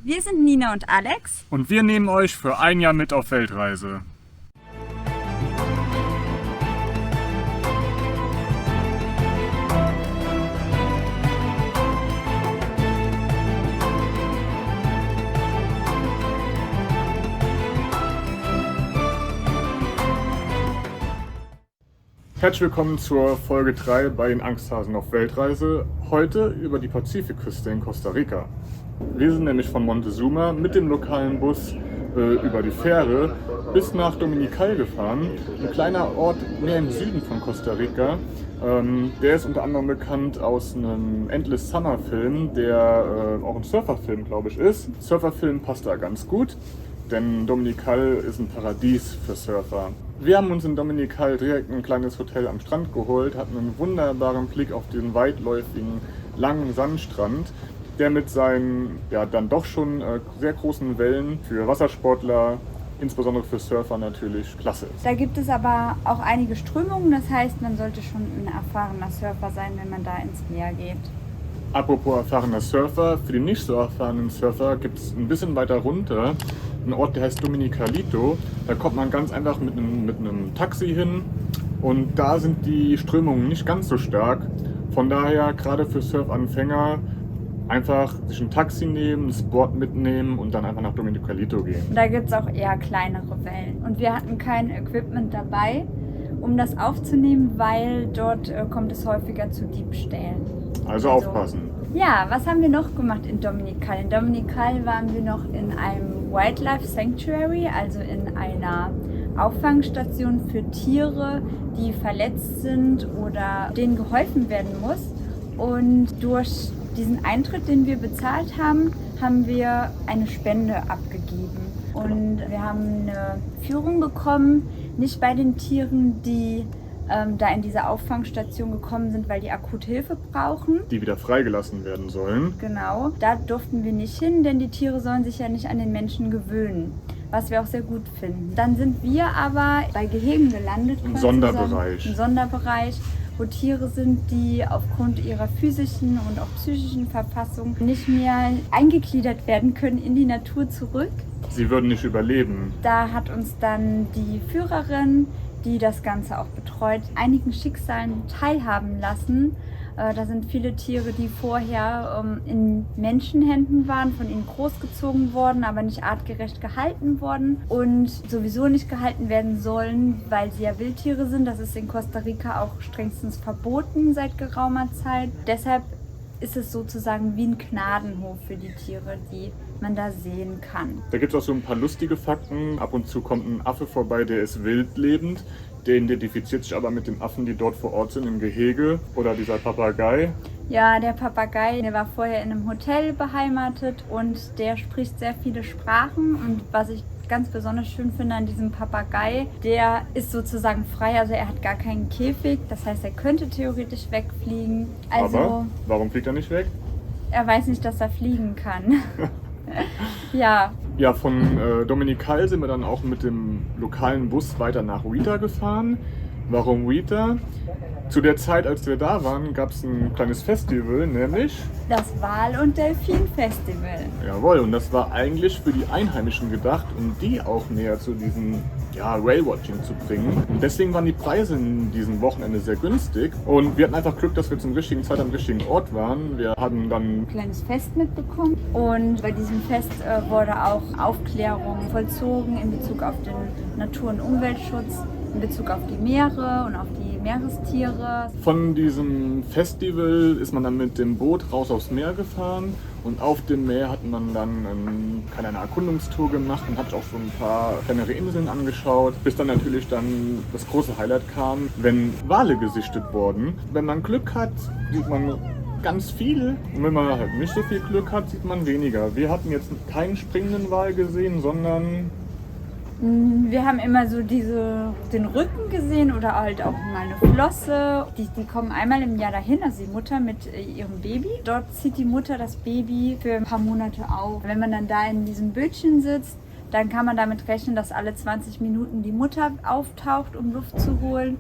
Wir sind Nina und Alex. Und wir nehmen euch für ein Jahr mit auf Weltreise. Herzlich willkommen zur Folge 3 bei den Angsthasen auf Weltreise. Heute über die Pazifikküste in Costa Rica. Wir sind nämlich von Montezuma mit dem lokalen Bus über die Fähre bis nach Dominical gefahren. Ein kleiner Ort mehr im Süden von Costa Rica. Der ist unter anderem bekannt aus einem Endless Summer Film, der auch ein Surferfilm, glaube ich, ist. Surferfilm passt da ganz gut, denn Dominical ist ein Paradies für Surfer. Wir haben uns in Dominical direkt ein kleines Hotel am Strand geholt, hatten einen wunderbaren Blick auf diesen weitläufigen, langen Sandstrand, der mit seinen dann doch schon sehr großen Wellen für Wassersportler, insbesondere für Surfer natürlich, klasse ist. Da gibt es aber auch einige Strömungen, das heißt, man sollte schon ein erfahrener Surfer sein, wenn man da ins Meer geht. Apropos erfahrener Surfer, für die nicht so erfahrenen Surfer gibt es ein bisschen weiter runter einen Ort, der heißt Dominicalito. Da kommt man ganz einfach mit einem Taxi hin und da sind die Strömungen nicht ganz so stark. Von daher, gerade für Surfanfänger, einfach sich ein Taxi nehmen, das Board mitnehmen und dann einfach nach Dominicalito gehen. Da gibt es auch eher kleinere Wellen. Und wir hatten kein Equipment dabei, um das aufzunehmen, weil dort kommt es häufiger zu Diebstählen. Also aufpassen. Ja, was haben wir noch gemacht in Dominical? In Dominical waren wir noch in einem Wildlife Sanctuary, also in einer Auffangstation für Tiere, die verletzt sind oder denen geholfen werden muss. Und durch diesen Eintritt, den wir bezahlt haben, haben wir eine Spende abgegeben. Und wir haben eine Führung bekommen, nicht bei den Tieren, die da in diese Auffangstation gekommen sind, weil die akut Hilfe brauchen. Die wieder freigelassen werden sollen. Genau, da durften wir nicht hin, denn die Tiere sollen sich ja nicht an den Menschen gewöhnen, was wir auch sehr gut finden. Dann sind wir aber bei Gehegen gelandet. Im Sonderbereich. Im Sonderbereich, wo Tiere sind, die aufgrund ihrer physischen und auch psychischen Verfassung nicht mehr eingegliedert werden können in die Natur zurück. Sie würden nicht überleben. Da hat uns dann die Führerin, die das Ganze auch betreut, einigen Schicksalen teilhaben lassen. Da sind viele Tiere, die vorher in Menschenhänden waren, von ihnen großgezogen worden, aber nicht artgerecht gehalten worden und sowieso nicht gehalten werden sollen, weil sie ja Wildtiere sind. Das ist in Costa Rica auch strengstens verboten seit geraumer Zeit. Deshalb ist es sozusagen wie ein Gnadenhof für die Tiere, die man da sehen kann. Da gibt es auch so ein paar lustige Fakten. Ab und zu kommt ein Affe vorbei, der ist wildlebend. Der identifiziert sich aber mit den Affen, die dort vor Ort sind im Gehege. Oder dieser Papagei. Ja, der Papagei, der war vorher in einem Hotel beheimatet und der spricht sehr viele Sprachen. Und was ich ganz besonders schön finde an diesem Papagei, der ist sozusagen frei, also er hat gar keinen Käfig. Das heißt, er könnte theoretisch wegfliegen. Also, aber warum fliegt er nicht weg? Er weiß nicht, dass er fliegen kann. Ja. Ja, von Dominical sind wir dann auch mit dem lokalen Bus weiter nach Huita gefahren. Warum Huita? Zu der Zeit, als wir da waren, gab es ein kleines Festival, nämlich das Wal- und Delfin-Festival. Jawohl, und das war eigentlich für die Einheimischen gedacht, um die auch näher zu diesem Whale-Watching zu bringen. Und deswegen waren die Preise in diesem Wochenende sehr günstig. Und wir hatten einfach Glück, dass wir zur richtigen Zeit am richtigen Ort waren. Wir hatten dann ein kleines Fest mitbekommen. Und bei diesem Fest wurde auch Aufklärung vollzogen in Bezug auf den Natur- und Umweltschutz, in Bezug auf die Meere und auf die Meerestiere. Von diesem Festival ist man dann mit dem Boot raus aufs Meer gefahren und auf dem Meer hat man dann eine Erkundungstour gemacht und hat auch so ein paar kleinere Inseln angeschaut, bis dann natürlich dann das große Highlight kam, wenn Wale gesichtet wurden. Wenn man Glück hat, sieht man ganz viele und wenn man halt nicht so viel Glück hat, sieht man weniger. Wir hatten jetzt keinen springenden Wal gesehen, sondern wir haben immer so den Rücken gesehen oder halt auch mal eine Flosse. Die kommen einmal im Jahr dahin, also die Mutter mit ihrem Baby. Dort zieht die Mutter das Baby für ein paar Monate auf. Wenn man dann da in diesem Bötchen sitzt, dann kann man damit rechnen, dass alle 20 Minuten die Mutter auftaucht, um Luft zu holen.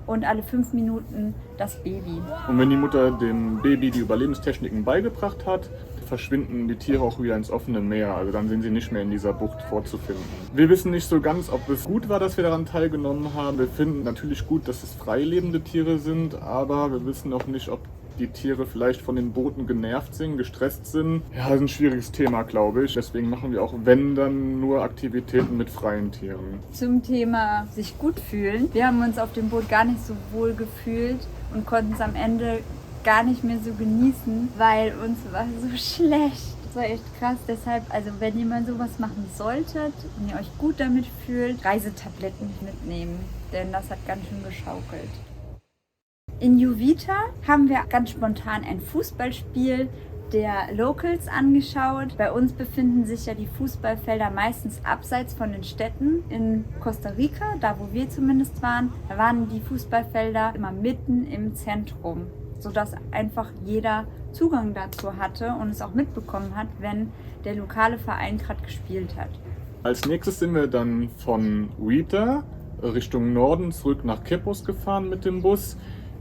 Und alle 5 Minuten das Baby. Und wenn die Mutter dem Baby die Überlebenstechniken beigebracht hat, verschwinden die Tiere auch wieder ins offene Meer. Also dann sind sie nicht mehr in dieser Bucht vorzufinden. Wir wissen nicht so ganz, ob es gut war, dass wir daran teilgenommen haben. Wir finden natürlich gut, dass es freilebende Tiere sind, aber wir wissen auch nicht, ob die Tiere vielleicht von den Booten genervt sind, gestresst sind. Ja, das ist ein schwieriges Thema, glaube ich. Deswegen machen wir auch, wenn, dann nur Aktivitäten mit freien Tieren. Zum Thema sich gut fühlen. Wir haben uns auf dem Boot gar nicht so wohl gefühlt und konnten es am Ende gar nicht mehr so genießen, weil uns war so schlecht. Das war echt krass. Deshalb, also wenn ihr mal sowas machen solltet und ihr euch gut damit fühlt, Reisetabletten mitnehmen, denn das hat ganz schön geschaukelt. In Juvita haben wir ganz spontan ein Fußballspiel der Locals angeschaut. Bei uns befinden sich ja die Fußballfelder meistens abseits von den Städten. In Costa Rica, da wo wir zumindest waren, da waren die Fußballfelder immer mitten im Zentrum, sodass einfach jeder Zugang dazu hatte und es auch mitbekommen hat, wenn der lokale Verein gerade gespielt hat. Als nächstes sind wir dann von Huita Richtung Norden zurück nach Quepos gefahren mit dem Bus.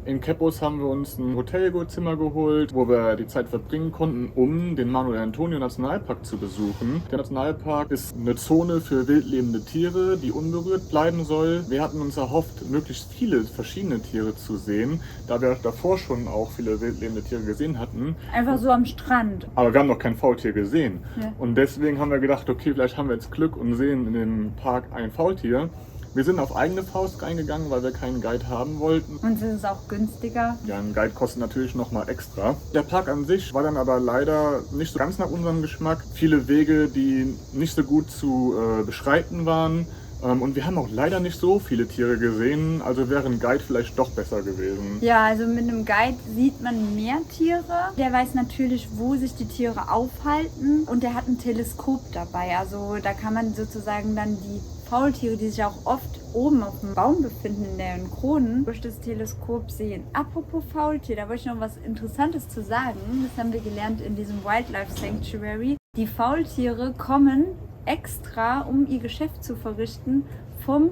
In Quepos haben wir uns ein Hotelzimmer geholt, wo wir die Zeit verbringen konnten, um den Manuel Antonio Nationalpark zu besuchen. Der Nationalpark ist eine Zone für wildlebende Tiere, die unberührt bleiben soll. Wir hatten uns erhofft, möglichst viele verschiedene Tiere zu sehen, da wir davor schon auch viele wildlebende Tiere gesehen hatten. Einfach so am Strand. Aber wir haben noch kein Faultier gesehen. Ja. Und deswegen haben wir gedacht, okay, vielleicht haben wir jetzt Glück und sehen in dem Park ein Faultier. Wir sind auf eigene Faust reingegangen, weil wir keinen Guide haben wollten. Und es ist auch günstiger. Ja, ein Guide kostet natürlich nochmal extra. Der Park an sich war dann aber leider nicht so ganz nach unserem Geschmack. Viele Wege, die nicht so gut zu beschreiten waren. Und wir haben auch leider nicht so viele Tiere gesehen, also wäre ein Guide vielleicht doch besser gewesen. Ja, also mit einem Guide sieht man mehr Tiere. Der weiß natürlich, wo sich die Tiere aufhalten und der hat ein Teleskop dabei. Also da kann man sozusagen dann die Faultiere, die sich auch oft oben auf dem Baum befinden, in deren Kronen, durch das Teleskop sehen. Apropos Faultier, da wollte ich noch was Interessantes zu sagen. Das haben wir gelernt in diesem Wildlife Sanctuary. Die Faultiere kommen extra, um ihr Geschäft zu verrichten, vom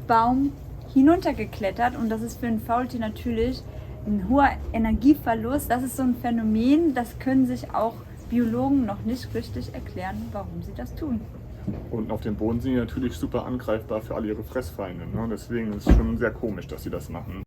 Baum hinuntergeklettert. Und das ist für ein Faultier natürlich ein hoher Energieverlust. Das ist so ein Phänomen, das können sich auch Biologen noch nicht richtig erklären, warum sie das tun. Und auf dem Boden sind die natürlich super angreifbar für alle ihre Fressfeinde. Ne? Deswegen ist es schon sehr komisch, dass sie das machen.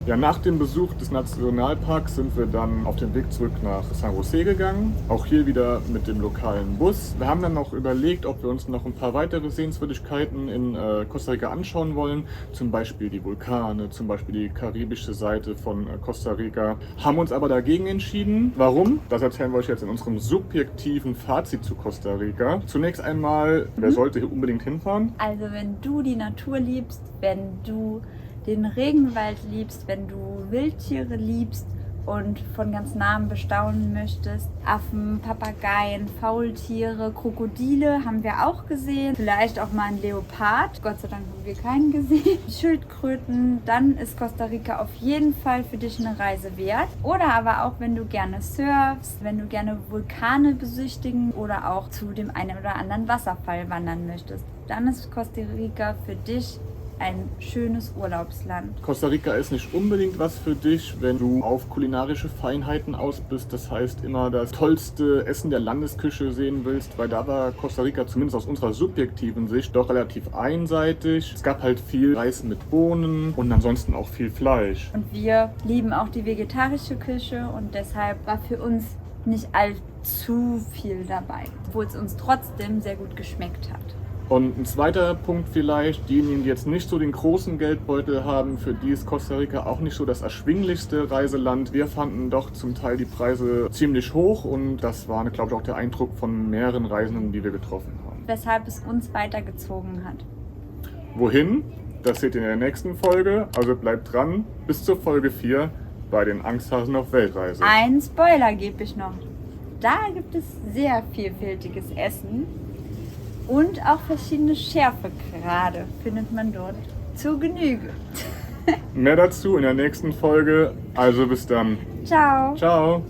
Ja, nach dem Besuch des Nationalparks sind wir dann auf den Weg zurück nach San José gegangen. Auch hier wieder mit dem lokalen Bus. Wir haben dann noch überlegt, ob wir uns noch ein paar weitere Sehenswürdigkeiten in Costa Rica anschauen wollen. Zum Beispiel die Vulkane, zum Beispiel die karibische Seite von Costa Rica. Haben uns aber dagegen entschieden. Warum? Das erzählen wir euch jetzt in unserem subjektiven Fazit zu Costa Rica. Zunächst einmal, wer sollte hier unbedingt hinfahren? Also wenn du die Natur liebst, wenn du den Regenwald liebst, wenn du Wildtiere liebst und von ganz nahem bestaunen möchtest. Affen, Papageien, Faultiere, Krokodile haben wir auch gesehen. Vielleicht auch mal ein Leopard. Gott sei Dank haben wir keinen gesehen. Schildkröten. Dann ist Costa Rica auf jeden Fall für dich eine Reise wert. Oder aber auch, wenn du gerne surfst, wenn du gerne Vulkane besichtigen oder auch zu dem einen oder anderen Wasserfall wandern möchtest. Dann ist Costa Rica für dich ein schönes Urlaubsland. Costa Rica ist nicht unbedingt was für dich, wenn du auf kulinarische Feinheiten aus bist. Das heißt, immer das tollste Essen der Landesküche sehen willst, weil da war Costa Rica zumindest aus unserer subjektiven Sicht doch relativ einseitig. Es gab halt viel Reis mit Bohnen und ansonsten auch viel Fleisch. Und wir lieben auch die vegetarische Küche und deshalb war für uns nicht allzu viel dabei, obwohl es uns trotzdem sehr gut geschmeckt hat. Und ein zweiter Punkt vielleicht, diejenigen, die jetzt nicht so den großen Geldbeutel haben, für die ist Costa Rica auch nicht so das erschwinglichste Reiseland. Wir fanden doch zum Teil die Preise ziemlich hoch und das war, glaube ich, auch der Eindruck von mehreren Reisenden, die wir getroffen haben. Weshalb es uns weitergezogen hat. Wohin? Das seht ihr in der nächsten Folge, also bleibt dran. Bis zur Folge 4 bei den Angsthasen auf Weltreise. Ein Spoiler gebe ich noch. Da gibt es sehr vielfältiges Essen. Und auch verschiedene Schärfegrade findet man dort zur Genüge. Mehr dazu in der nächsten Folge. Also bis dann. Ciao. Ciao.